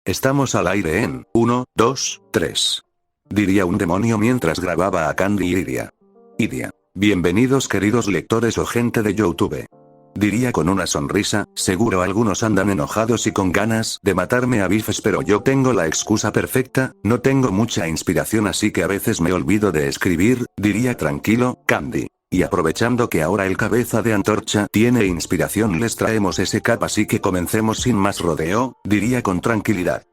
Estamos al aire en 1, 2, 3. Diría un demonio mientras grababa a Candy y Iria. Iria. Bienvenidos queridos lectores o gente de YouTube. Diría con una sonrisa, seguro algunos andan enojados y con ganas de matarme a bifes, pero yo tengo la excusa perfecta, no tengo mucha inspiración así que a veces me olvido de escribir, diría tranquilo, Candy. Y aprovechando que ahora el cabeza de antorcha tiene inspiración les traemos ese cap así que comencemos sin más rodeo, diría con tranquilidad.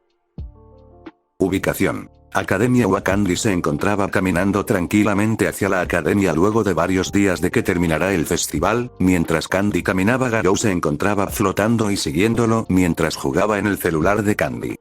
Ubicación. Academia Wakandi se encontraba caminando tranquilamente hacia la academia luego de varios días de que terminara el festival, mientras Candy caminaba Garou se encontraba flotando y siguiéndolo mientras jugaba en el celular de Candy.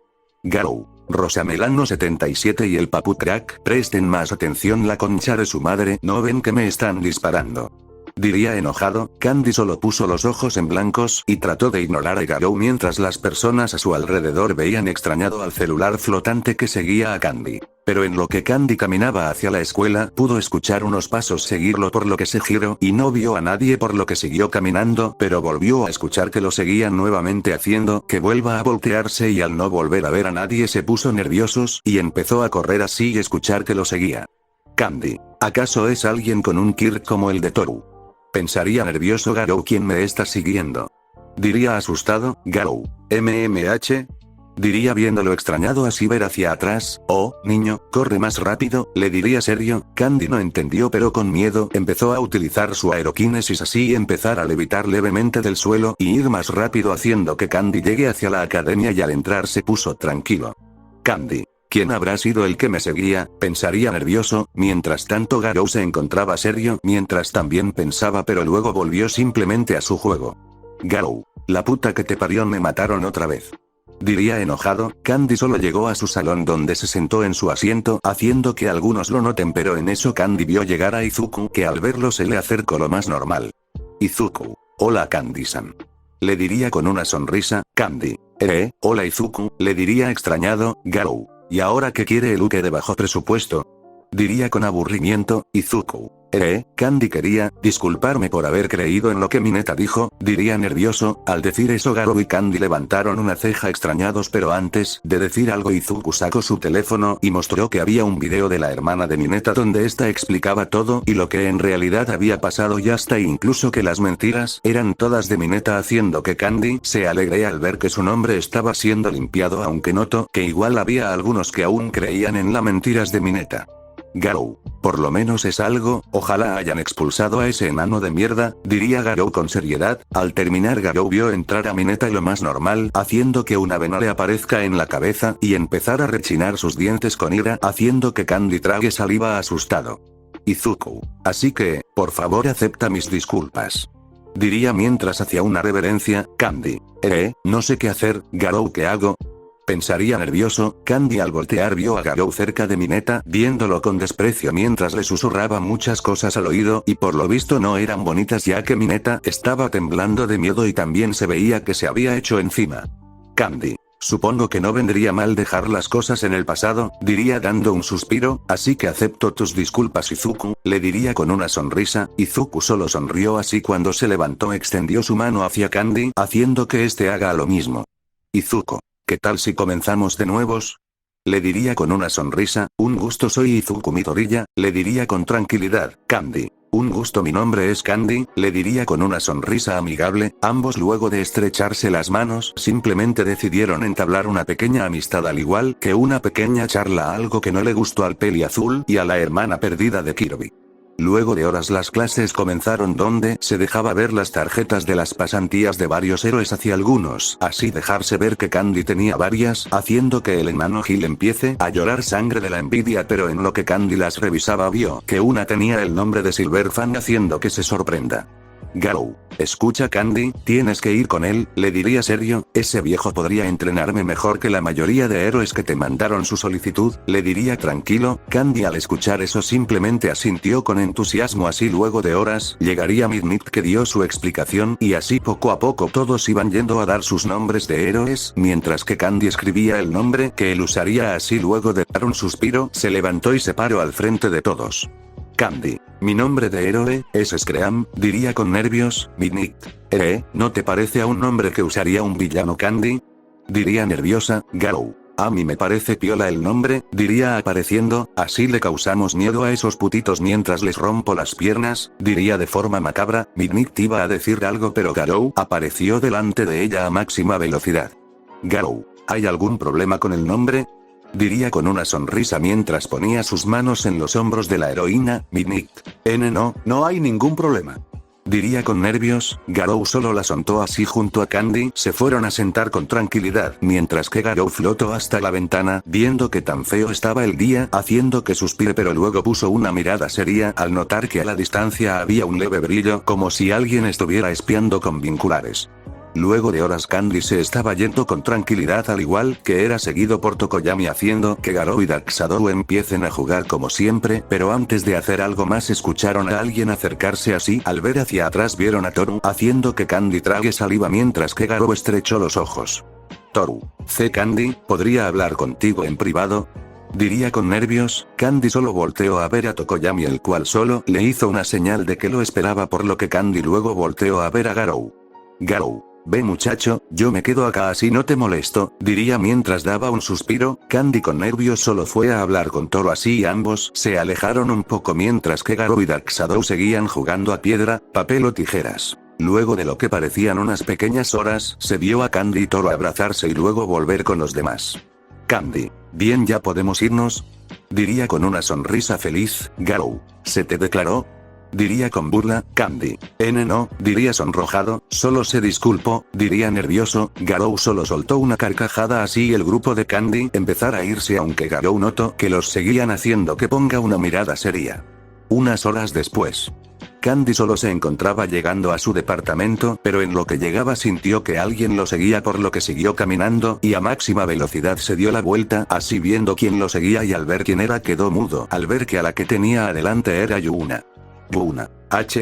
Garou. Rosamelano 77 y el Papu Crack, presten más atención la concha de su madre, ¿no ven que me están disparando? Diría enojado, Candy solo puso los ojos en blancos y trató de ignorar a Garou mientras las personas a su alrededor veían extrañado al celular flotante que seguía a Candy. Pero en lo que Candy caminaba hacia la escuela pudo escuchar unos pasos seguirlo por lo que se giró y no vio a nadie por lo que siguió caminando, pero volvió a escuchar que lo seguían nuevamente haciendo que vuelva a voltearse y al no volver a ver a nadie se puso nerviosos y empezó a correr así y escuchar que lo seguía. Candy. ¿Acaso es alguien con un Kirk como el de Toru? Pensaría nervioso Garou, ¿quién me está siguiendo? Diría asustado, Garou. MMH. Diría viéndolo extrañado así ver hacia atrás, oh, niño, corre más rápido, le diría serio. Candy no entendió pero con miedo empezó a utilizar su aeroquinesis así empezar a levitar levemente del suelo y ir más rápido haciendo que Candy llegue hacia la academia y al entrar se puso tranquilo. Candy. ¿Quién habrá sido el que me seguía? Pensaría nervioso, mientras tanto Garou se encontraba serio mientras también pensaba pero luego volvió simplemente a su juego. Garou. La puta que te parió, me mataron otra vez. Diría enojado, Candy solo llegó a su salón donde se sentó en su asiento haciendo que algunos lo noten pero en eso Candy vio llegar a Izuku que al verlo se le acercó lo más normal. Izuku. Hola Candy-san. Le diría con una sonrisa, Candy. Hola Izuku, le diría extrañado, Garou. ¿Y ahora qué quiere el Uke de bajo presupuesto? Diría con aburrimiento, Izuku. Candy quería disculparme por haber creído en lo que Mineta dijo, diría nervioso. Al decir eso Garou y Candy levantaron una ceja extrañados pero antes de decir algo Izuku sacó su teléfono y mostró que había un video de la hermana de Mineta donde esta explicaba todo y lo que en realidad había pasado y hasta incluso que las mentiras eran todas de Mineta haciendo que Candy se alegre al ver que su nombre estaba siendo limpiado aunque notó que igual había algunos que aún creían en las mentiras de Mineta. Garou. Por lo menos es algo, ojalá hayan expulsado a ese enano de mierda, diría Garou con seriedad. Al terminar Garou vio entrar a Mineta y lo más normal, haciendo que una vena le aparezca en la cabeza y empezar a rechinar sus dientes con ira, haciendo que Candy trague saliva asustado. Izuku. Así que, por favor acepta mis disculpas. Diría mientras hacía una reverencia, Candy. No sé qué hacer, Garou, ¿qué hago? Pensaría nervioso, Candy al voltear vio a Garou cerca de Mineta, viéndolo con desprecio mientras le susurraba muchas cosas al oído y por lo visto no eran bonitas ya que Mineta estaba temblando de miedo y también se veía que se había hecho encima. Candy. Supongo que no vendría mal dejar las cosas en el pasado, diría dando un suspiro, así que acepto tus disculpas Izuku, le diría con una sonrisa. Izuku solo sonrió así cuando se levantó extendió su mano hacia Candy, haciendo que este haga lo mismo. Izuku. ¿Qué tal si comenzamos de nuevos? Le diría con una sonrisa, un gusto soy Izuku Midoriya, le diría con tranquilidad, Candy. Un gusto mi nombre es Candy, le diría con una sonrisa amigable. Ambos luego de estrecharse las manos simplemente decidieron entablar una pequeña amistad al igual que una pequeña charla algo que no le gustó al peli azul y a la hermana perdida de Kirby. Luego de horas las clases comenzaron donde se dejaba ver las tarjetas de las pasantías de varios héroes hacia algunos, así dejarse ver que Candy tenía varias, haciendo que el enano Gil empiece a llorar sangre de la envidia pero en lo que Candy las revisaba vio que una tenía el nombre de Silverfang haciendo que se sorprenda. Garou. Escucha Candy, tienes que ir con él, le diría serio, ese viejo podría entrenarme mejor que la mayoría de héroes que te mandaron su solicitud, le diría tranquilo. Candy al escuchar eso simplemente asintió con entusiasmo así luego de horas, llegaría Midnight que dio su explicación y así poco a poco todos iban yendo a dar sus nombres de héroes, mientras que Candy escribía el nombre que él usaría así luego de dar un suspiro, se levantó y se paró al frente de todos. Candy. Mi nombre de héroe es Scream, diría con nervios, Midnight. ¿No te parece a un nombre que usaría un villano Candy? diría nerviosa, Garou. A mí me parece piola el nombre, diría apareciendo, así le causamos miedo a esos putitos mientras les rompo las piernas, diría de forma macabra. Midnight iba a decir algo pero Garou apareció delante de ella a máxima velocidad. Garou, ¿hay algún problema con el nombre? Diría con una sonrisa mientras ponía sus manos en los hombros de la heroína. Midnight. No hay ningún problema. Diría con nervios. Garou solo la soltó así junto a Candy. Se fueron a sentar con tranquilidad, mientras que Garou flotó hasta la ventana, viendo que tan feo estaba el día, haciendo que suspire, pero luego puso una mirada seria al notar que a la distancia había un leve brillo, como si alguien estuviera espiando con vinculares. Luego de horas Candy se estaba yendo con tranquilidad, al igual que era seguido por Tokoyami, haciendo que Garou y Dark Shadow empiecen a jugar como siempre, pero antes de hacer algo más escucharon a alguien acercarse así. Al ver hacia atrás vieron a Toru, haciendo que Candy trague saliva mientras que Garou estrechó los ojos. Toru. Candy, ¿podría hablar contigo en privado? Diría con nervios. Candy solo volteó a ver a Tokoyami, el cual solo le hizo una señal de que lo esperaba, por lo que Candy luego volteó a ver a Garou. Garou. Ve muchacho, yo me quedo acá así no te molesto, diría mientras daba un suspiro. Candy con nervios solo fue a hablar con Toru así y ambos se alejaron un poco mientras que Garou y Dark Shadow seguían jugando a piedra, papel o tijeras. Luego de lo que parecían unas pequeñas horas, se vio a Candy y Toru abrazarse y luego volver con los demás. Candy. Bien, ya podemos irnos. Diría con una sonrisa feliz. Garou. ¿Se te declaró? Diría con burla. Candy. No, diría sonrojado. Solo se disculpó, diría nervioso. Garou solo soltó una carcajada así el grupo de Candy empezara a irse, aunque Garou notó que los seguían, haciendo que ponga una mirada seria. Unas horas después. Candy solo se encontraba llegando a su departamento, pero en lo que llegaba sintió que alguien lo seguía, por lo que siguió caminando, y a máxima velocidad se dio la vuelta, así viendo quién lo seguía, y al ver quién era quedó mudo, al ver que a la que tenía adelante era Yuna. Yuna.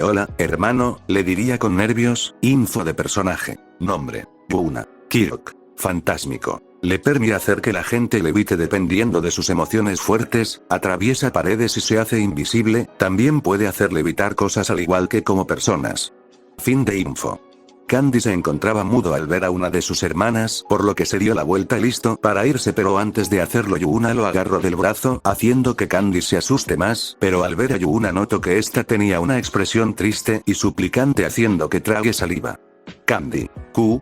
Hola, hermano, le diría con nervios. Info de personaje. Nombre. Yuna. Kirok. Fantásmico. Le permite hacer que la gente levite dependiendo de sus emociones fuertes, atraviesa paredes y se hace invisible, también puede hacer levitar cosas al igual que como personas. Fin de info. Candy se encontraba mudo al ver a una de sus hermanas, por lo que se dio la vuelta listo para irse, pero antes de hacerlo Yuna lo agarró del brazo, haciendo que Candy se asuste más, pero al ver a Yuna notó que esta tenía una expresión triste y suplicante, haciendo que trague saliva. Candy.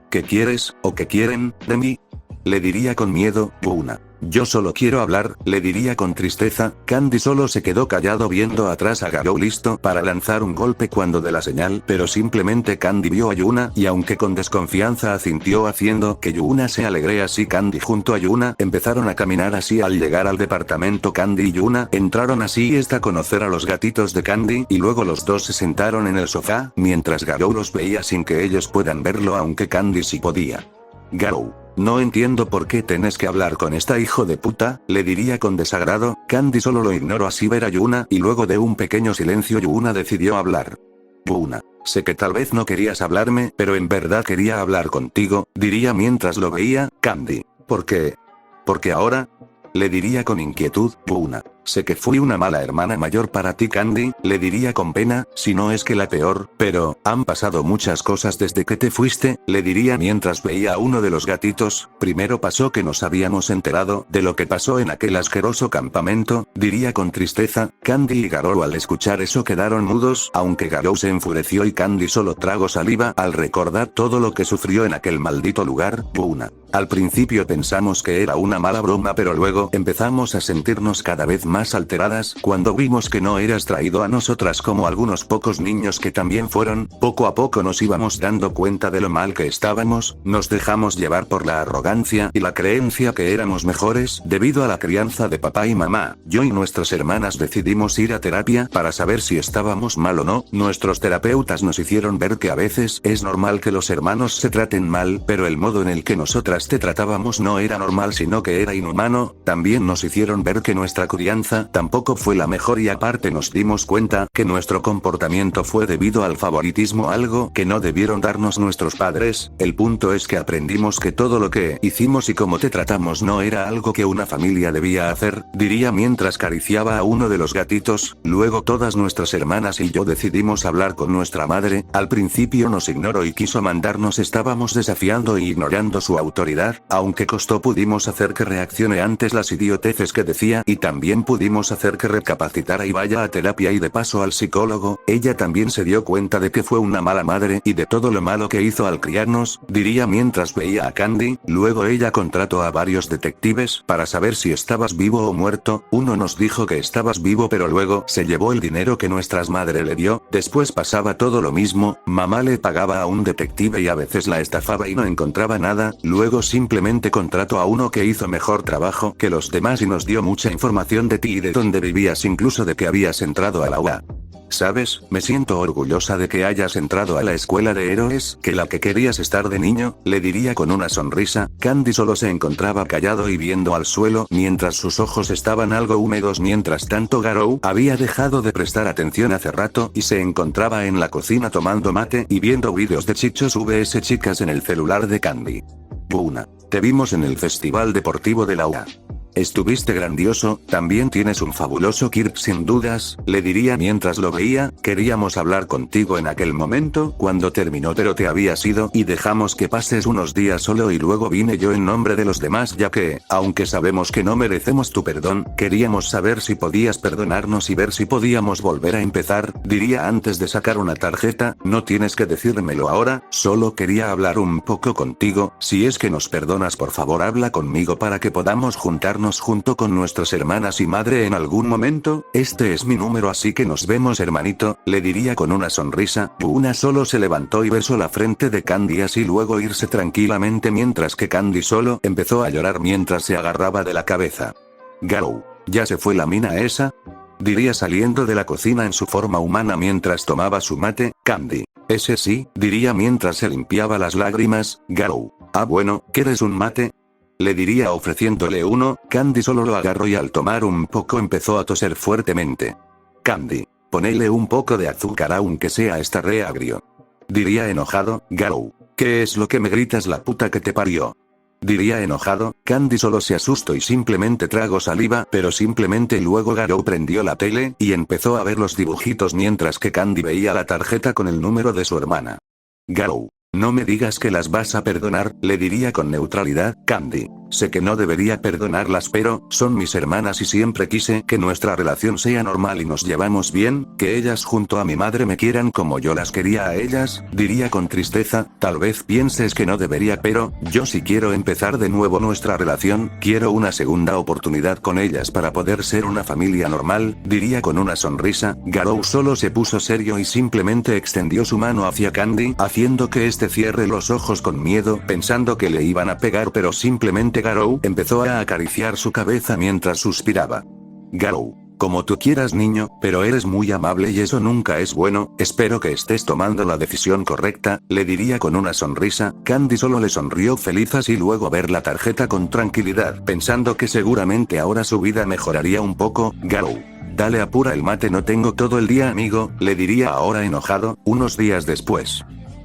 ¿Qué quieres, o qué quieren, de mí? Le diría con miedo. Yuna. Yo solo quiero hablar, le diría con tristeza. Candy solo se quedó callado viendo atrás a Garou listo para lanzar un golpe cuando de la señal, pero simplemente Candy vio a Yuna y aunque con desconfianza asintió, haciendo que Yuna se alegre así. Candy junto a Yuna empezaron a caminar así. Al llegar al departamento Candy y Yuna entraron así a conocer a los gatitos de Candy y luego los dos se sentaron en el sofá, mientras Garou los veía sin que ellos puedan verlo, aunque Candy sí podía. Garou. No entiendo por qué tenés que hablar con esta hijo de puta, le diría con desagrado. Candy solo lo ignoró así ver a Yuna, y luego de un pequeño silencio Yuna decidió hablar. Yuna. Sé que tal vez no querías hablarme, pero en verdad quería hablar contigo, diría mientras lo veía. Candy. ¿Por qué? ¿Porque ahora? Le diría con inquietud. Yuna. Sé que fui una mala hermana mayor para ti, Candy, le diría con pena, si no es que la peor, pero han pasado muchas cosas desde que te fuiste, le diría mientras veía a uno de los gatitos. Primero pasó que nos habíamos enterado de lo que pasó en aquel asqueroso campamento, diría con tristeza. Candy y Garou al escuchar eso quedaron mudos, aunque Garou se enfureció y Candy solo tragó saliva al recordar todo lo que sufrió en aquel maldito lugar. Yuna. Al principio pensamos que era una mala broma, pero luego empezamos a sentirnos cada vez más alteradas cuando vimos que no eras traído a nosotras como algunos pocos niños que también fueron. Poco a poco nos íbamos dando cuenta de lo mal que estábamos, nos dejamos llevar por la arrogancia y la creencia que éramos mejores debido a la crianza de papá y mamá. Yo y nuestras hermanas decidimos ir a terapia para saber si estábamos mal o no. Nuestros terapeutas nos hicieron ver que a veces es normal que los hermanos se traten mal, pero el modo en el que nosotras te tratábamos no era normal, sino que era inhumano. También nos hicieron ver que nuestra crianza crianza tampoco fue la mejor y aparte nos dimos cuenta que nuestro comportamiento fue debido al favoritismo, algo que no debieron darnos nuestros padres. El punto es que aprendimos que todo lo que hicimos y cómo te tratamos no era algo que una familia debía hacer, diría mientras acariciaba a uno de los gatitos. Luego todas nuestras hermanas y yo decidimos hablar con nuestra madre. Al principio nos ignoró y quiso mandarnos, estábamos desafiando y ignorando su autoridad, aunque costó pudimos hacer que reaccione antes las idioteces que decía y también pudimos hacer que recapacitara y vaya a terapia y de paso al psicólogo. Ella también se dio cuenta de que fue una mala madre y de todo lo malo que hizo al criarnos, diría mientras veía a Candy. Luego ella contrató a varios detectives para saber si estabas vivo o muerto. Uno nos dijo que estabas vivo pero luego se llevó el dinero que nuestras madres le dio. Después pasaba todo lo mismo, mamá le pagaba a un detective y a veces la estafaba y no encontraba nada. Luego simplemente contrató a uno que hizo mejor trabajo que los demás y nos dio mucha información de ti y de dónde vivías, incluso de que habías entrado a la UA. ¿Sabes? Me siento orgullosa de que hayas entrado a la escuela de héroes, que la que querías estar de niño, le diría con una sonrisa. Candy solo se encontraba callado y viendo al suelo mientras sus ojos estaban algo húmedos. Mientras tanto Garou había dejado de prestar atención hace rato y se encontraba en la cocina tomando mate y viendo vídeos de chichos vs chicas en el celular de Candy. Buna. Te vimos en el festival deportivo de la UA. Estuviste grandioso, también tienes un fabuloso Kirk sin dudas, le diría mientras lo veía. Queríamos hablar contigo en aquel momento cuando terminó pero te habías ido y dejamos que pases unos días solo y luego vine yo en nombre de los demás ya que, aunque sabemos que no merecemos tu perdón, queríamos saber si podías perdonarnos y ver si podíamos volver a empezar, diría antes de sacar una tarjeta. No tienes que decírmelo ahora, solo quería hablar un poco contigo. Si es que nos perdonas, por favor habla conmigo para que podamos juntarnos junto con nuestras hermanas y madre en algún momento. Este es mi número así que nos vemos hermanito, le diría con una sonrisa. Una solo se levantó y besó la frente de Candy así luego irse tranquilamente mientras que Candy solo empezó a llorar mientras se agarraba de la cabeza. Garou, ¿ya se fue la mina esa? Diría saliendo de la cocina en su forma humana mientras tomaba su mate. Candy, ese sí, diría mientras se limpiaba las lágrimas. Garou, ah bueno, ¿quieres un mate? Le diría ofreciéndole uno. Candy solo lo agarró y al tomar un poco empezó a toser fuertemente. Candy, ponele un poco de azúcar aunque sea está re agrio. Diría enojado. Garou, ¿qué es lo que me gritas la puta que te parió? Diría enojado. Candy solo se asustó y simplemente tragó saliva pero simplemente luego Garou prendió la tele y empezó a ver los dibujitos mientras que Candy veía la tarjeta con el número de su hermana. Garou, no me digas que las vas a perdonar, le diría con neutralidad. Candy, sé que no debería perdonarlas pero son mis hermanas y siempre quise que nuestra relación sea normal y nos llevamos bien, que ellas junto a mi madre me quieran como yo las quería a ellas, diría con tristeza. Tal vez pienses que no debería pero yo sí quiero empezar de nuevo nuestra relación, quiero una segunda oportunidad con ellas para poder ser una familia normal, diría con una sonrisa. Garou solo se puso serio y simplemente extendió su mano hacia Candy haciendo que este cierre los ojos con miedo pensando que le iban a pegar pero simplemente Garou empezó a acariciar su cabeza mientras suspiraba. Garou, como tú quieras niño, pero eres muy amable y eso nunca es bueno, espero que estés tomando la decisión correcta, le diría con una sonrisa. Candy solo le sonrió feliz así luego ver la tarjeta con tranquilidad pensando que seguramente ahora su vida mejoraría un poco. Garou, dale apura el mate, no tengo todo el día amigo, le diría ahora enojado. Unos días después.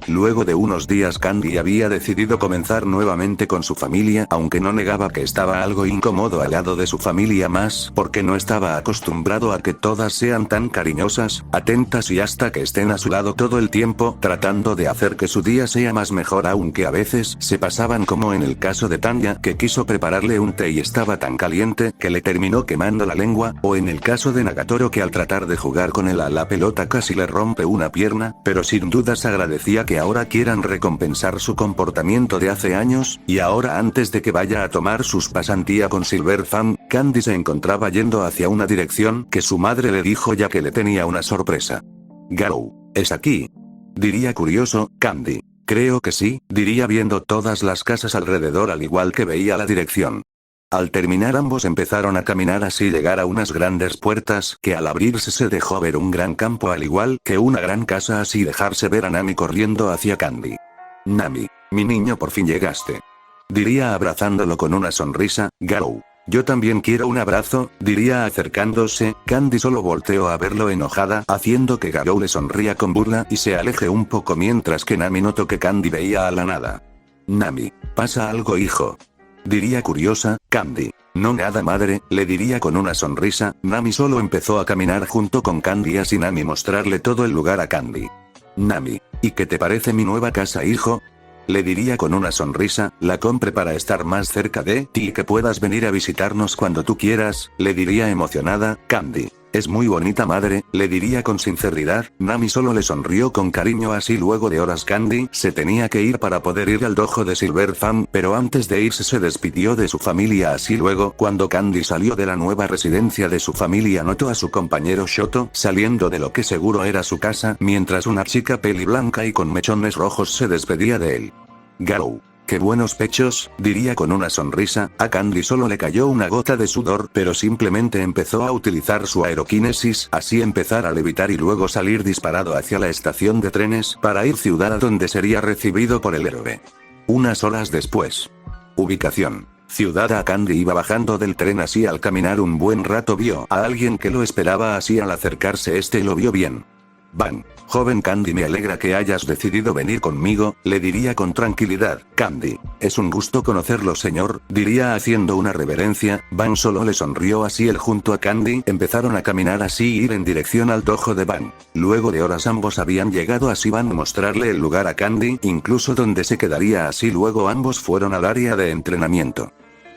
Luego de unos días Candy había decidido comenzar nuevamente con su familia aunque no negaba que estaba algo incómodo al lado de su familia más porque no estaba acostumbrado a que todas sean tan cariñosas, atentas y hasta que estén a su lado todo el tiempo tratando de hacer que su día sea más mejor aunque a veces se pasaban como en el caso de Tanya que quiso prepararle un té y estaba tan caliente que le terminó quemando la lengua, o en el caso de Nagatoro que al tratar de jugar con él a la pelota casi le rompe una pierna, pero sin dudas agradecía que ahora quieran recompensar su comportamiento de hace años, y ahora antes de que vaya a tomar sus pasantía con Silverfang, Candy se encontraba yendo hacia una dirección que su madre le dijo ya que le tenía una sorpresa. Garou, ¿es aquí? Diría curioso. Candy, creo que sí, diría viendo todas las casas alrededor al igual que veía la dirección. Al terminar ambos empezaron a caminar así llegar a unas grandes puertas que al abrirse se dejó ver un gran campo al igual que una gran casa así dejarse ver a Nami corriendo hacia Candy. Nami, mi niño por fin llegaste. Diría abrazándolo con una sonrisa. Garou, Yo también quiero un abrazo, diría acercándose. Candy solo volteó a verlo enojada, haciendo que Garou le sonría con burla y se aleje un poco mientras que Nami notó que Candy veía a la nada. Nami, ¿pasa algo, hijo? Diría curiosa, Candy. No nada, madre, le diría con una sonrisa. Nami solo empezó a caminar junto con Candy así Nami mostrarle todo el lugar a Candy. Nami, ¿y qué te parece mi nueva casa, hijo? Le diría con una sonrisa. La compré para estar más cerca de ti y que puedas venir a visitarnos cuando tú quieras, le diría emocionada. Candy, es muy bonita, madre, le diría con sinceridad. Nami solo le sonrió con cariño así luego de horas Candy se tenía que ir para poder ir al dojo de Silverfang, pero antes de irse se despidió de su familia así luego cuando Candy salió de la nueva residencia de su familia notó a su compañero Shoto saliendo de lo que seguro era su casa mientras una chica peli blanca y con mechones rojos se despedía de él. Garou. ¡Qué buenos pechos!, diría con una sonrisa. A Candy solo le cayó una gota de sudor, pero simplemente empezó a utilizar su aeroquinesis, así empezar a levitar y luego salir disparado hacia la estación de trenes, para ir ciudad a donde sería recibido por el héroe. Unas horas después. Ubicación. Ciudad. A Candy iba bajando del tren así al caminar un buen rato vio a alguien que lo esperaba así al acercarse lo vio bien. Van. Joven Candy, me alegra que hayas decidido venir conmigo, le diría con tranquilidad. Candy, es un gusto conocerlo, señor, diría haciendo una reverencia. Van solo le sonrió así él junto a Candy empezaron a caminar así y ir en dirección al dojo de Van. Luego de horas ambos habían llegado así Van mostrarle el lugar a Candy, incluso donde se quedaría así luego ambos fueron al área de entrenamiento.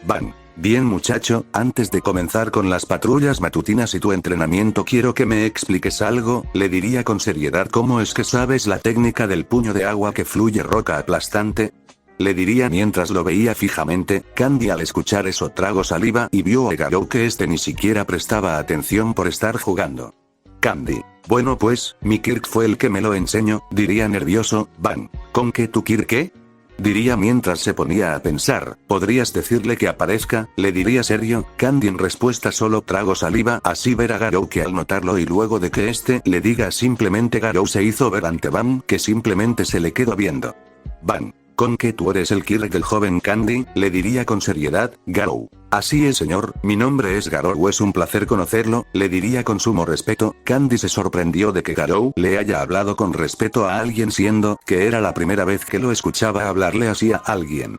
Van. Bien muchacho, antes de comenzar con las patrullas matutinas y tu entrenamiento quiero que me expliques algo, le diría con seriedad. ¿Cómo es que sabes la técnica del puño de agua que fluye roca aplastante? Le diría mientras lo veía fijamente. Candy al escuchar eso tragó saliva y vio a Garou que ni siquiera prestaba atención por estar jugando. Candy. Bueno pues, mi Kirk fue el que me lo enseñó, diría nervioso. Van. ¿Con qué tu Kirk qué? Diría mientras se ponía a pensar. ¿Podrías decirle que aparezca? Le diría serio. Candy en respuesta solo tragó saliva así ver a Garou que al notarlo y luego de que le diga simplemente Garou se hizo ver ante Van que simplemente se le quedó viendo. Van. ¿Con que tú eres el Kirk del joven Candy? Le diría con seriedad. Garou. Así es, señor, mi nombre es Garou, es un placer conocerlo, le diría con sumo respeto. Candy se sorprendió de que Garou le haya hablado con respeto a alguien siendo que era la primera vez que lo escuchaba hablarle así a alguien.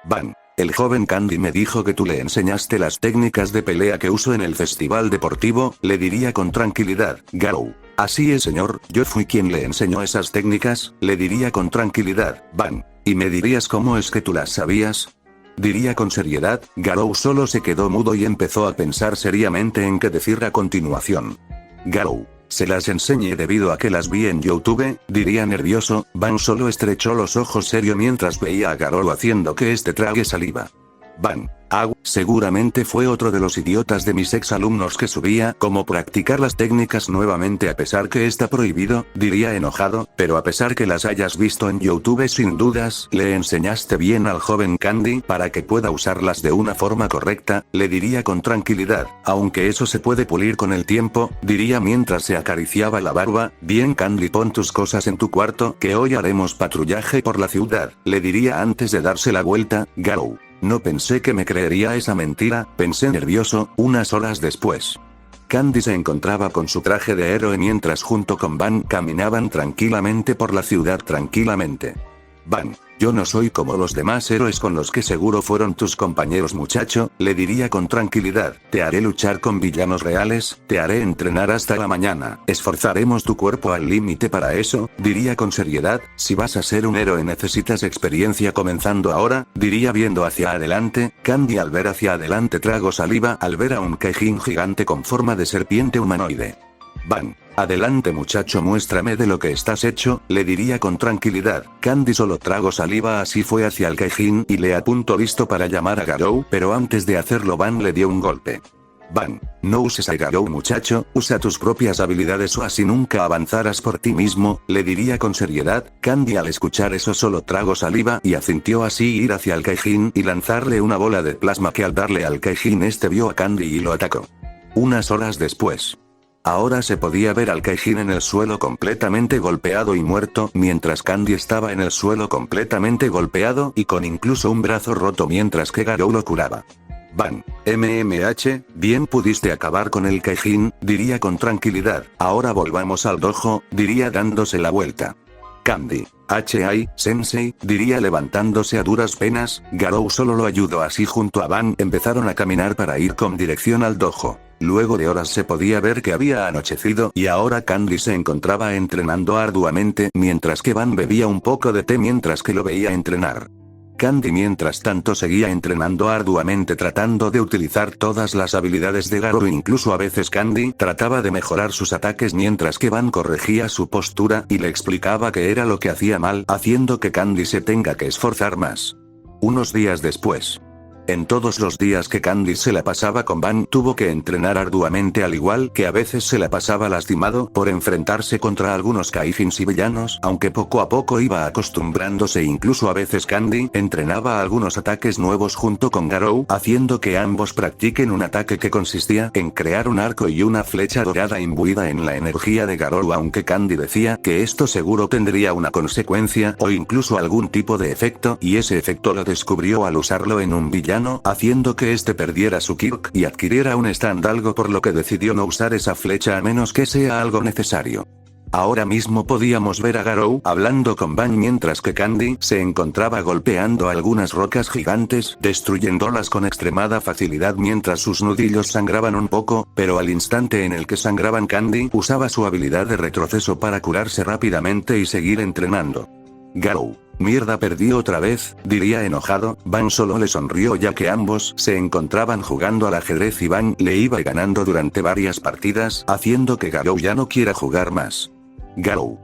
Van. El joven Candy me dijo que tú le enseñaste las técnicas de pelea que uso en el festival deportivo, le diría con tranquilidad. Garou. Así es, señor, yo fui quien le enseñó esas técnicas, le diría con tranquilidad. Van. ¿Y me dirías cómo es que tú las sabías? Diría con seriedad. Garou solo se quedó mudo y empezó a pensar seriamente en qué decir a continuación. Garou. Se las enseñé debido a que las vi en YouTube, diría nervioso. Van solo estrechó los ojos serio mientras veía a Garou haciendo que trague saliva. Van. Seguramente fue otro de los idiotas de mis ex alumnos que subía cómo practicar las técnicas nuevamente a pesar que está prohibido, diría enojado, pero a pesar que las hayas visto en YouTube sin dudas, le enseñaste bien al joven Candy para que pueda usarlas de una forma correcta, le diría con tranquilidad, aunque eso se puede pulir con el tiempo, diría mientras se acariciaba la barba. Bien Candy, pon tus cosas en tu cuarto que hoy haremos patrullaje por la ciudad, le diría antes de darse la vuelta. Garou. No pensé que me creería esa mentira, pensé nervioso. Unas horas después. Candy se encontraba con su traje de héroe mientras junto con Van caminaban tranquilamente por la ciudad tranquilamente. Van. Yo no soy como los demás héroes con los que seguro fueron tus compañeros, muchacho, le diría con tranquilidad. Te haré luchar con villanos reales, te haré entrenar hasta la mañana, esforzaremos tu cuerpo al límite para eso, diría con seriedad. Si vas a ser un héroe necesitas experiencia comenzando ahora, diría viendo hacia adelante. Candy al ver hacia adelante tragó saliva al ver a un Kaijin gigante con forma de serpiente humanoide. Van. Adelante muchacho, muéstrame de lo que estás hecho, le diría con tranquilidad. Candy solo tragó saliva así fue hacia el Kaijin y le apuntó listo para llamar a Garou, pero antes de hacerlo Van le dio un golpe. Van. No uses a Garou muchacho, usa tus propias habilidades o así nunca avanzarás por ti mismo, le diría con seriedad. Candy al escuchar eso solo tragó saliva y asintió así ir hacia el Kaijin y lanzarle una bola de plasma que al darle al Kaijin vio a Candy y lo atacó. Unas horas después. Ahora se podía ver al Kaijin en el suelo completamente golpeado y muerto, mientras Candy estaba en el suelo completamente golpeado y con incluso un brazo roto mientras que Garou lo curaba. Van. Bien pudiste acabar con el Kaijin, diría con tranquilidad. Ahora volvamos al dojo, diría dándose la vuelta. Candy. Sensei, diría levantándose a duras penas. Garou solo lo ayudó así. Junto a Van empezaron a caminar para ir con dirección al dojo. Luego de horas se podía ver que había anochecido y ahora Candy se encontraba entrenando arduamente mientras que Van bebía un poco de té mientras que lo veía entrenar. Candy mientras tanto seguía entrenando arduamente tratando de utilizar todas las habilidades de Garou. Incluso a veces Candy trataba de mejorar sus ataques mientras que Van corregía su postura y le explicaba qué era lo que hacía mal, haciendo que Candy se tenga que esforzar más. Unos días después. En todos los días que Candy se la pasaba con Van tuvo que entrenar arduamente al igual que a veces se la pasaba lastimado por enfrentarse contra algunos Kaijins y villanos, aunque poco a poco iba acostumbrándose. Incluso a veces Candy entrenaba algunos ataques nuevos junto con Garou, haciendo que ambos practiquen un ataque que consistía en crear un arco y una flecha dorada imbuida en la energía de Garou, aunque Candy decía que esto seguro tendría una consecuencia o incluso algún tipo de efecto, y ese efecto lo descubrió al usarlo en un villano, haciendo que este perdiera su Kirk y adquiriera un stand, algo por lo que decidió no usar esa flecha a menos que sea algo necesario. Ahora mismo podíamos ver a Garou hablando con Van mientras que Candy se encontraba golpeando algunas rocas gigantes, destruyéndolas con extremada facilidad mientras sus nudillos sangraban un poco, pero al instante en el que sangraban Candy usaba su habilidad de retroceso para curarse rápidamente y seguir entrenando. Garou. Mierda, perdí otra vez, diría enojado. Van solo le sonrió ya que ambos se encontraban jugando al ajedrez y Van le iba ganando durante varias partidas, haciendo que Garou ya no quiera jugar más. Garou.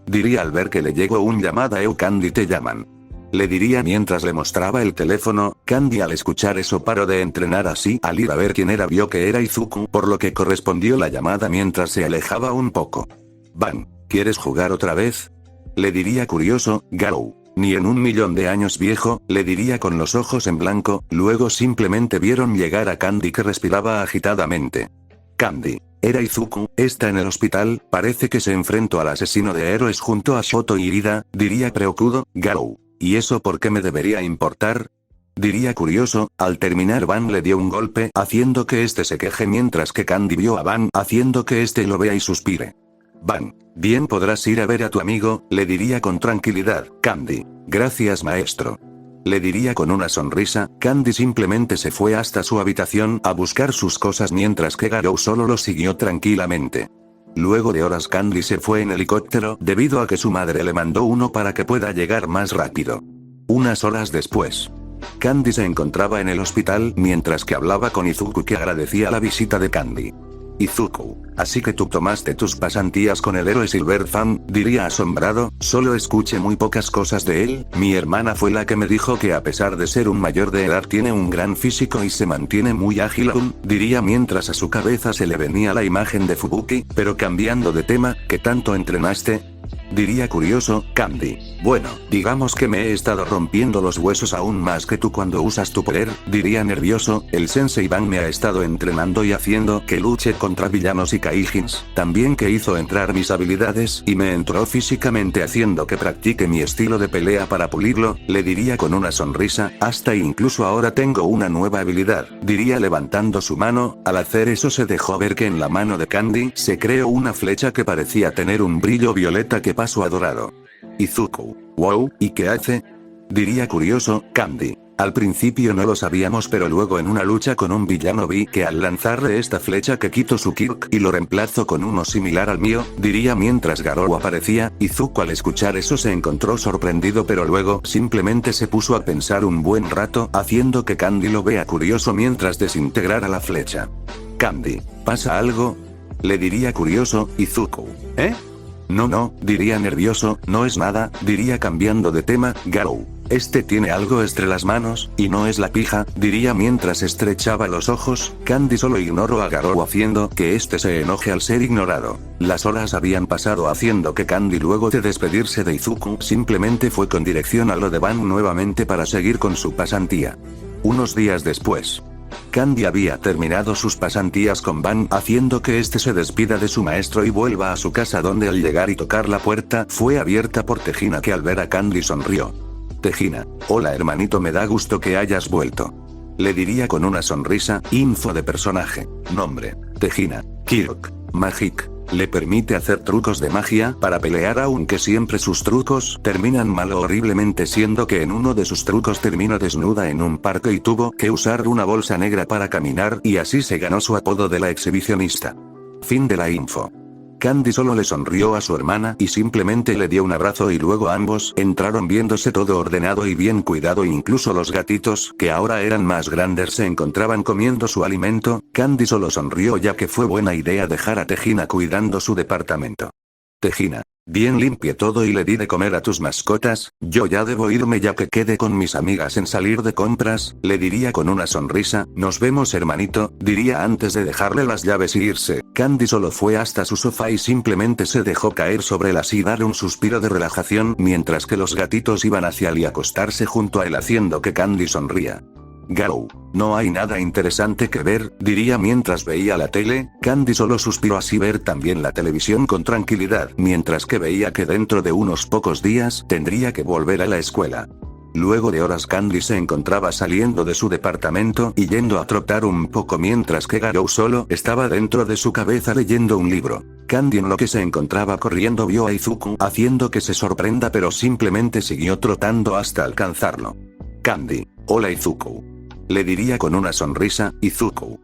Diría al ver que le llegó un llamada. Candy, te llaman. Le diría mientras le mostraba el teléfono. Candy al escuchar eso paró de entrenar, así al ir a ver quién era vio que era Izuku, por lo que correspondió la llamada mientras se alejaba un poco. Van, ¿quieres jugar otra vez? Le diría curioso. Garou. Ni en un millón de años, viejo, le diría con los ojos en blanco. Luego simplemente vieron llegar a Candy que respiraba agitadamente. Candy. Era Izuku, está en el hospital, parece que se enfrentó al asesino de héroes junto a Shoto y Irida, diría preocupado. Garou. ¿Y eso por qué me debería importar? Diría curioso. Al terminar Van le dio un golpe, haciendo que este se queje mientras que Candy vio a Van, haciendo que este lo vea y suspire. Van. Bien, podrás ir a ver a tu amigo, le diría con tranquilidad. Candy. Gracias, maestro. Le diría con una sonrisa. Candy simplemente se fue hasta su habitación a buscar sus cosas mientras que Garou solo lo siguió tranquilamente. Luego de horas Candy se fue en helicóptero debido a que su madre le mandó uno para que pueda llegar más rápido. Unas horas después. Candy se encontraba en el hospital mientras que hablaba con Izuku, que agradecía la visita de Candy. Izuku, así que tú tomaste tus pasantías con el héroe Silver Fan, diría asombrado. Solo escuché muy pocas cosas de él. Mi hermana fue la que me dijo que a pesar de ser un mayor de edad tiene un gran físico y se mantiene muy ágil aún, diría mientras a su cabeza se le venía la imagen de Fubuki. Pero cambiando de tema, ¿qué tanto entrenaste? Diría curioso. Candy. Bueno, digamos que me he estado rompiendo los huesos aún más que tú cuando usas tu poder, diría nervioso. El Sensei Van me ha estado entrenando y haciendo que luche contra villanos y Kaijins, también que hizo entrar mis habilidades y me entró físicamente haciendo que practique mi estilo de pelea para pulirlo, le diría con una sonrisa. Hasta incluso ahora tengo una nueva habilidad, diría levantando su mano. Al hacer eso se dejó ver que en la mano de Candy se creó una flecha que parecía tener un brillo violeta que pasó a dorado. Izuku. Wow, ¿y qué hace? Diría curioso. Candy. Al principio no lo sabíamos, pero luego en una lucha con un villano vi que al lanzarle esta flecha que quito su Kirk y lo reemplazo con uno similar al mío, diría mientras Garou aparecía. Izuku al escuchar eso se encontró sorprendido, pero luego simplemente se puso a pensar un buen rato, haciendo que Candy lo vea curioso mientras desintegrara la flecha. Candy. ¿Pasa algo? Le diría curioso. Izuku. No, diría nervioso. No es nada, diría cambiando de tema. Garou. Este tiene algo entre las manos, y no es la pija, diría mientras estrechaba los ojos. Candy solo ignoró a Garou haciendo que este se enoje al ser ignorado. Las horas habían pasado haciendo que Candy luego de despedirse de Izuku simplemente fue con dirección a lo de Van nuevamente para seguir con su pasantía. Unos días después. Candy había terminado sus pasantías con Van, haciendo que este se despida de su maestro y vuelva a su casa, donde al llegar y tocar la puerta fue abierta por Tejina, que al ver a Candy sonrió. Tejina. Hola hermanito, me da gusto que hayas vuelto. le diría con una sonrisa. Info de personaje. Nombre: Tejina. Kirk. Magic. Le permite hacer trucos de magia para pelear, aunque siempre sus trucos terminan mal o horriblemente, siendo que en uno de sus trucos terminó desnuda en un parque y tuvo que usar una bolsa negra para caminar, y así se ganó su apodo de la exhibicionista. Fin de la info. Candy solo le sonrió a su hermana y simplemente le dio un abrazo, y luego ambos entraron viéndose todo ordenado y bien cuidado, incluso los gatitos, que ahora eran más grandes, se encontraban comiendo su alimento. Candy solo sonrió ya que fue buena idea dejar a Tejina cuidando su departamento. Tejina: bien limpie todo y le di de comer a tus mascotas, yo ya debo irme ya que quedé con mis amigas en salir de compras, le diría con una sonrisa. Nos vemos hermanito, diría antes de dejarle las llaves y irse. Candy solo fue hasta su sofá y simplemente se dejó caer sobre él, así dar un suspiro de relajación, mientras que los gatitos iban hacia él y acostarse junto a él, haciendo que Candy sonría. Garou: no hay nada interesante que ver, diría mientras veía la tele. Candy solo suspiró, así ver también la televisión con tranquilidad, mientras que veía que dentro de unos pocos días tendría que volver a la escuela. Luego de horas, Candy se encontraba saliendo de su departamento y yendo a trotar un poco, mientras que Garou solo estaba dentro de su cabeza leyendo un libro. Candy, en lo que se encontraba corriendo, vio a Izuku, haciendo que se sorprenda, pero simplemente siguió trotando hasta alcanzarlo. Candy: hola Izuku, le diría con una sonrisa. Izuku: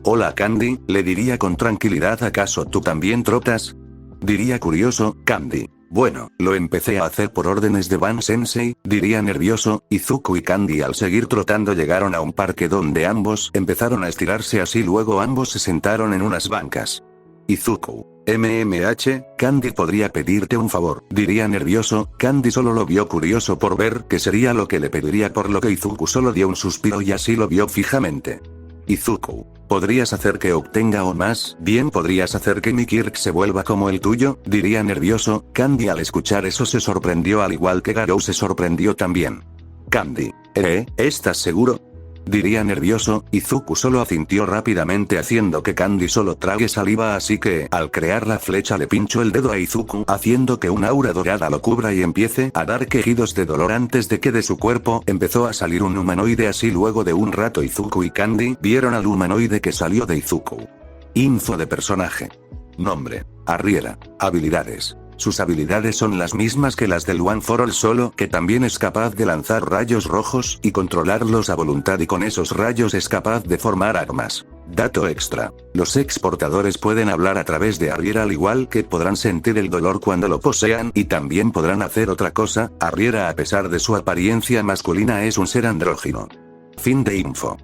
hola Candy, le diría con tranquilidad. ¿Acaso tú también trotas?, diría curioso. Candy: bueno, lo empecé a hacer por órdenes de Ban Sensei, diría nervioso. Izuku y Candy, al seguir trotando, llegaron a un parque donde ambos empezaron a estirarse, así luego ambos se sentaron en unas bancas. Izuku: Candy, podría pedirte un favor, diría nervioso. Candy solo lo vio curioso por ver qué sería lo que le pediría, por lo que Izuku solo dio un suspiro y así lo vio fijamente. Izuku: ¿podrías hacer que obtenga o más bien podrías hacer que mi Kirk se vuelva como el tuyo?, diría nervioso. Candy, al escuchar eso, se sorprendió, al igual que Garou se sorprendió también. Candy: ¿estás seguro?, diría nervioso. Izuku solo asintió rápidamente, haciendo que Candy solo trague saliva, así que, al crear la flecha, le pinchó el dedo a Izuku, haciendo que un aura dorada lo cubra y empiece a dar quejidos de dolor antes de que de su cuerpo empezó a salir un humanoide. Así luego de un rato, Izuku y Candy vieron al humanoide que salió de Izuku. Info de personaje. Nombre: Arriera. Habilidades: sus habilidades son las mismas que las del One for All, solo que también es capaz de lanzar rayos rojos y controlarlos a voluntad, y con esos rayos es capaz de formar armas. Dato extra: los exportadores pueden hablar a través de Arriera, al igual que podrán sentir el dolor cuando lo posean, y también podrán hacer otra cosa. Arriera, a pesar de su apariencia masculina, es un ser andrógino. Fin de info.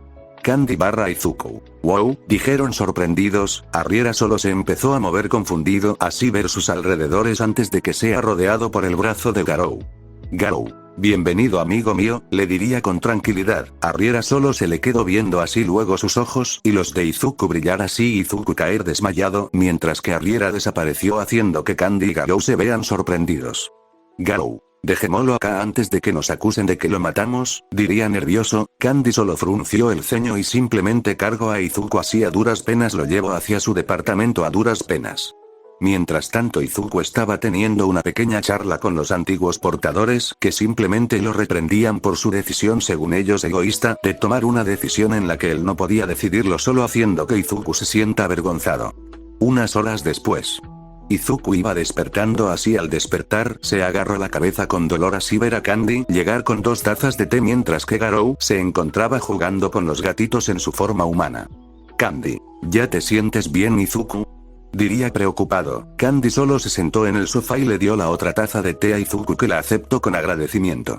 Candy / Izuku: wow, dijeron sorprendidos. Arriera solo se empezó a mover confundido, así ver sus alrededores antes de que sea rodeado por el brazo de Garou. Garou: bienvenido amigo mío, le diría con tranquilidad. Arriera solo se le quedó viendo, así luego sus ojos y los de Izuku brillar, así Izuku caer desmayado, mientras que Arriera desapareció, haciendo que Candy y Garou se vean sorprendidos. Garou: dejémoslo acá antes de que nos acusen de que lo matamos, diría nervioso. Candy solo frunció el ceño y simplemente cargó a Izuku, así a duras penas lo llevó hacia su departamento, a duras penas. Mientras tanto, Izuku estaba teniendo una pequeña charla con los antiguos portadores, que simplemente lo reprendían por su decisión, según ellos egoísta, de tomar una decisión en la que él no podía decidirlo solo, haciendo que Izuku se sienta avergonzado. Unas horas después, Izuku iba despertando, así al despertar se agarró la cabeza con dolor, así ver a Candy llegar con 2 tazas de té, mientras que Garou se encontraba jugando con los gatitos en su forma humana. Candy: ¿ya te sientes bien Izuku?, diría preocupado. Candy solo se sentó en el sofá y le dio la otra taza de té a Izuku, que la aceptó con agradecimiento.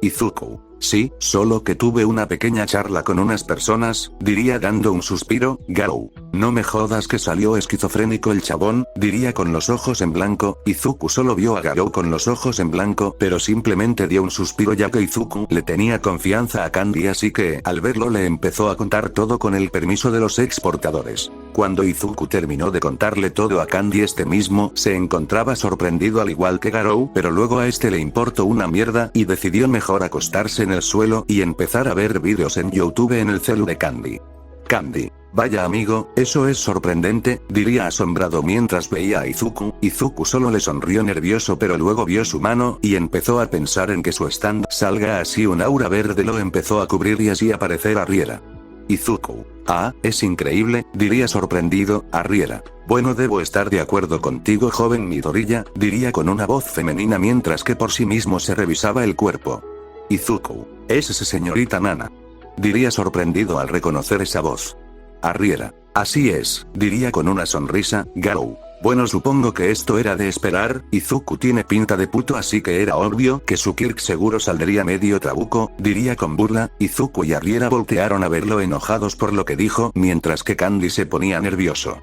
Izuku: sí, solo que tuve una pequeña charla con unas personas, diría dando un suspiro. Garou: no me jodas que salió esquizofrénico el chabón, diría con los ojos en blanco. Izuku solo vio a Garou con los ojos en blanco, pero simplemente dio un suspiro, ya que Izuku le tenía confianza a Candy, así que al verlo le empezó a contar todo con el permiso de los exportadores. Cuando Izuku terminó de contarle todo a Candy, este mismo se encontraba sorprendido, al igual que Garou, pero luego a este le importó una mierda y decidió mejor acostarse en el suelo y empezar a ver vídeos en YouTube en el celu de Candy. Candy: Vaya amigo, eso es sorprendente, diría asombrado mientras veía a Izuku. Izuku solo le sonrió nervioso pero luego vio su mano y empezó a pensar en que su stand salga así un aura verde lo empezó a cubrir y así aparecer Arriera. Izuku. Ah, es increíble, diría sorprendido, Arriera. Bueno, debo estar de acuerdo contigo, joven Midoriya, diría con una voz femenina mientras que por sí mismo se revisaba el cuerpo. Izuku. Es esa señorita Nana. Diría sorprendido al reconocer esa voz. Arriera. Así es, diría con una sonrisa, Garou. Bueno, supongo que esto era de esperar, Izuku tiene pinta de puto así que era obvio que su Kirk seguro saldría medio trabuco, diría con burla. Izuku y Arriera voltearon a verlo enojados por lo que dijo mientras que Candy se ponía nervioso.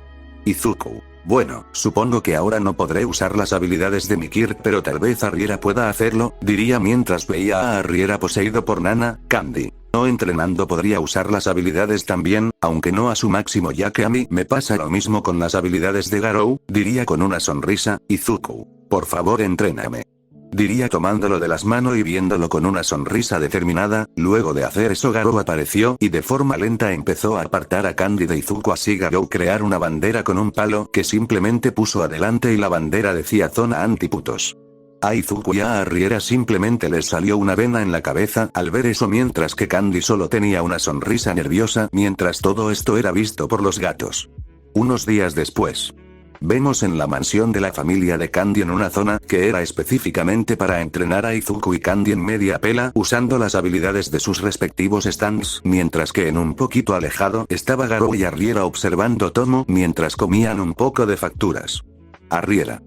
Izuku. Bueno, supongo que ahora no podré usar las habilidades de mi Kirk pero tal vez Arriera pueda hacerlo, diría mientras veía a Arriera poseído por Nana. Candy. No entrenando podría usar las habilidades también, aunque no a su máximo ya que a mí me pasa lo mismo con las habilidades de Garou, diría con una sonrisa. Izuku. Por favor entréname. Diría tomándolo de las manos y viéndolo con una sonrisa determinada. Luego de hacer eso Garou apareció y de forma lenta empezó a apartar a Candy de Izuku así Garou crear una bandera con un palo que simplemente puso adelante y la bandera decía zona antiputos. A Izuku y a Arriera simplemente les salió una vena en la cabeza al ver eso mientras que Candy solo tenía una sonrisa nerviosa mientras todo esto era visto por los gatos. Unos días después. Vemos en la mansión de la familia de Candy en una zona que era específicamente para entrenar a Izuku y Candy en media pela usando las habilidades de sus respectivos stands, mientras que en un poquito alejado estaba Garou y Arriera observando Tomo mientras comían un poco de facturas. Arriera.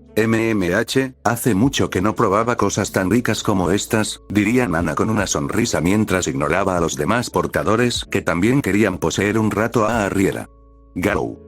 Hace mucho que no probaba cosas tan ricas como estas, diría Nana con una sonrisa mientras ignoraba a los demás portadores que también querían poseer un rato a Arriera. Garou.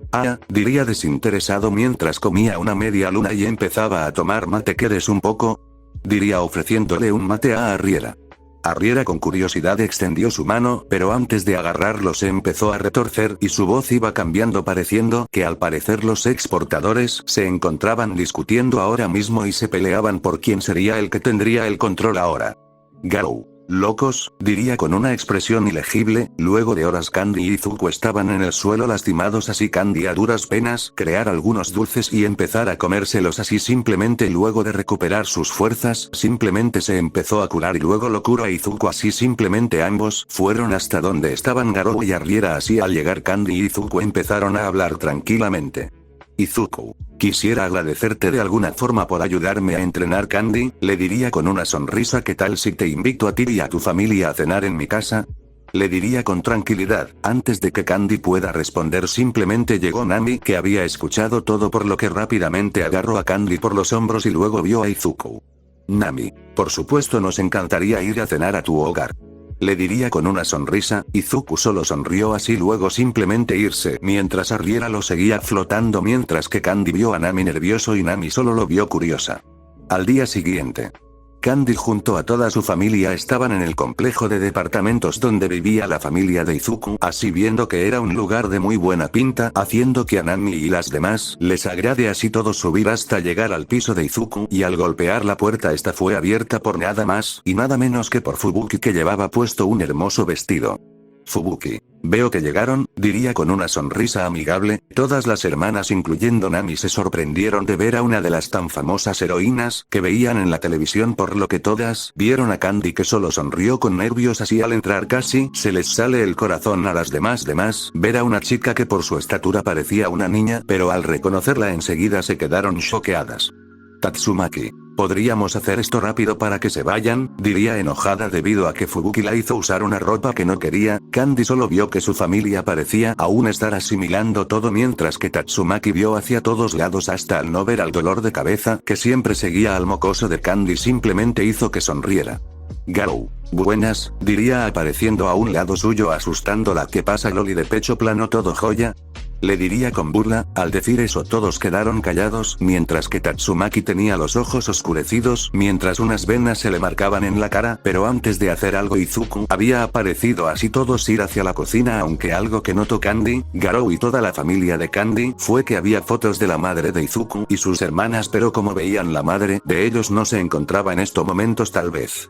Diría desinteresado mientras comía una media luna y empezaba a tomar mate. ¿Quieres un poco? Diría ofreciéndole un mate a Arriera. Arriera con curiosidad extendió su mano, pero antes de agarrarlo se empezó a retorcer y su voz iba cambiando pareciendo que al parecer los exportadores se encontraban discutiendo ahora mismo y se peleaban por quién sería el que tendría el control ahora. Garou. Locos, diría con una expresión ilegible, luego de horas Candy y Izuku estaban en el suelo lastimados así Candy a duras penas crear algunos dulces y empezar a comérselos así simplemente luego de recuperar sus fuerzas simplemente se empezó a curar y luego lo curó a Izuku así simplemente ambos fueron hasta donde estaban Garou y Arriera así al llegar Candy y Izuku empezaron a hablar tranquilamente. Izuku. Quisiera agradecerte de alguna forma por ayudarme a entrenar Candy, le diría con una sonrisa. ¿Qué tal si te invito a ti y a tu familia a cenar en mi casa? Le diría con tranquilidad. Antes de que Candy pueda responder simplemente llegó Nami que había escuchado todo por lo que rápidamente agarró a Candy por los hombros y luego vio a Izuku. Nami. Por supuesto nos encantaría ir a cenar a tu hogar. Le diría con una sonrisa. Izuku solo sonrió así luego simplemente irse mientras Arriera lo seguía flotando mientras que Candy vio a Nami nervioso y Nami solo lo vio curiosa. Al día siguiente. Candy junto a toda su familia estaban en el complejo de departamentos donde vivía la familia de Izuku, así viendo que era un lugar de muy buena pinta, haciendo que a Nami y las demás les agrade así todos subir hasta llegar al piso de Izuku y al golpear la puerta esta fue abierta por nada más y nada menos que por Fubuki que llevaba puesto un hermoso vestido. Fubuki. Veo que llegaron, diría con una sonrisa amigable, todas las hermanas incluyendo Nami se sorprendieron de ver a una de las tan famosas heroínas que veían en la televisión por lo que todas vieron a Candy que solo sonrió con nervios así al entrar casi se les sale el corazón a las demás ver a una chica que por su estatura parecía una niña pero al reconocerla enseguida se quedaron choqueadas. Tatsumaki. Podríamos hacer esto rápido para que se vayan, diría enojada debido a que Fubuki la hizo usar una ropa que no quería. Candy solo vio que su familia parecía aún estar asimilando todo mientras que Tatsumaki vio hacia todos lados hasta al no ver al dolor de cabeza que siempre seguía al mocoso de Candy simplemente hizo que sonriera. Garou. Buenas, diría apareciendo a un lado suyo asustándola. ¿Qué pasa Loli de pecho plano todo joya? Le diría con burla. Al decir eso todos quedaron callados mientras que Tatsumaki tenía los ojos oscurecidos mientras unas venas se le marcaban en la cara pero antes de hacer algo Izuku había aparecido así todos ir hacia la cocina aunque algo que notó Candy, Garou y toda la familia de Candy fue que había fotos de la madre de Izuku y sus hermanas pero como veían la madre de ellos no se encontraba en estos momentos tal vez.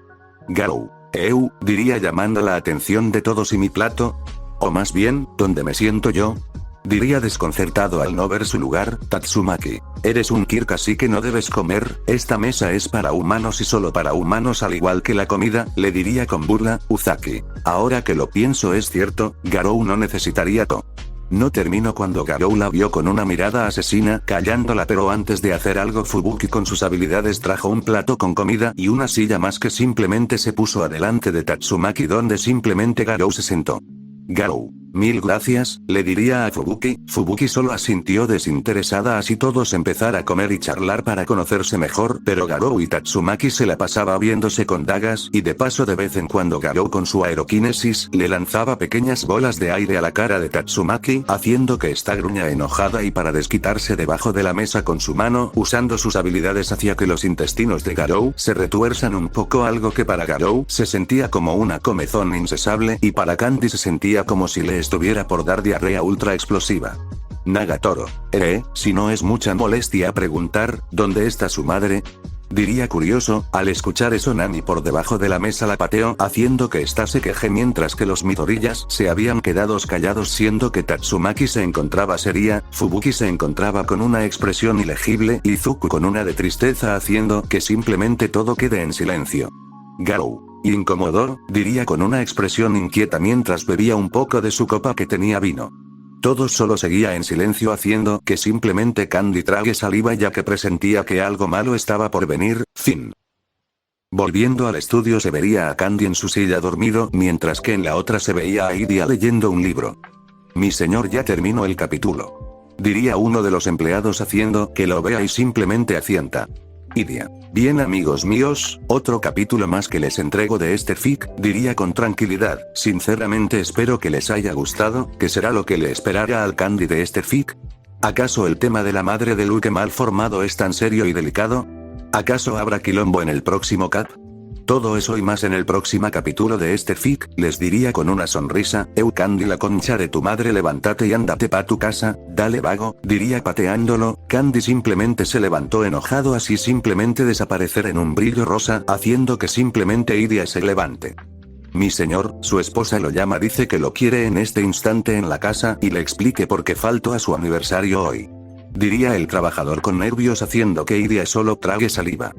Garou. Diría llamando la atención de todos y mi plato. O más bien, ¿dónde me siento yo? Diría desconcertado al no ver su lugar, Tatsumaki. Eres un Kirk así que no debes comer, esta mesa es para humanos y solo para humanos al igual que la comida, le diría con burla, Uzaki. Ahora que lo pienso es cierto, Garou no necesitaría to. No terminó cuando Garou la vio con una mirada asesina, callándola, pero antes de hacer algo Fubuki con sus habilidades trajo un plato con comida y una silla más que simplemente se puso adelante de Tatsumaki donde simplemente Garou se sentó. Garou. Mil gracias, le diría a Fubuki. Fubuki solo asintió desinteresada así todos empezar a comer y charlar para conocerse mejor, pero Garou y Tatsumaki se la pasaba viéndose con dagas y de paso de vez en cuando Garou con su aeroquinesis le lanzaba pequeñas bolas de aire a la cara de Tatsumaki haciendo que esta gruña enojada y para desquitarse debajo de la mesa con su mano usando sus habilidades hacía que los intestinos de Garou se retuerzan un poco, algo que para Garou se sentía como una comezón incesable y para Candy se sentía como si le estuviera por dar diarrea ultra explosiva. Nagatoro. Si no es mucha molestia preguntar, ¿dónde está su madre? Diría curioso, al escuchar eso Nami por debajo de la mesa la pateó haciendo que ésta se queje mientras que los Midorillas se habían quedado callados siendo que Tatsumaki se encontraba seria, Fubuki se encontraba con una expresión ilegible y Zuko con una de tristeza haciendo que simplemente todo quede en silencio. Garou. Incómodo, diría con una expresión inquieta mientras bebía un poco de su copa que tenía vino. Todo solo seguía en silencio haciendo que simplemente Candy trague saliva ya que presentía que algo malo estaba por venir, fin. Volviendo al estudio se vería a Candy en su silla dormido mientras que en la otra se veía a Iria leyendo un libro. Mi señor ya terminó el capítulo. Diría uno de los empleados haciendo que lo vea y simplemente asienta. Iria. Bien amigos míos, otro capítulo más que les entrego de este fic, diría con tranquilidad, sinceramente espero que les haya gustado, ¿qué será lo que le esperará al Candy de este fic? ¿Acaso el tema de la madre de Luke mal formado es tan serio y delicado? ¿Acaso habrá quilombo en el próximo cap? Todo eso y más en el próximo capítulo de este fic, les diría con una sonrisa, Candy la concha de tu madre levántate y ándate pa tu casa, dale vago, diría pateándolo, Candy simplemente se levantó enojado así simplemente desaparecer en un brillo rosa, haciendo que simplemente Iria se levante. Mi señor, su esposa lo llama dice que lo quiere en este instante en la casa y le explique por qué faltó a su aniversario hoy. Diría el trabajador con nervios haciendo que Iria solo trague saliva.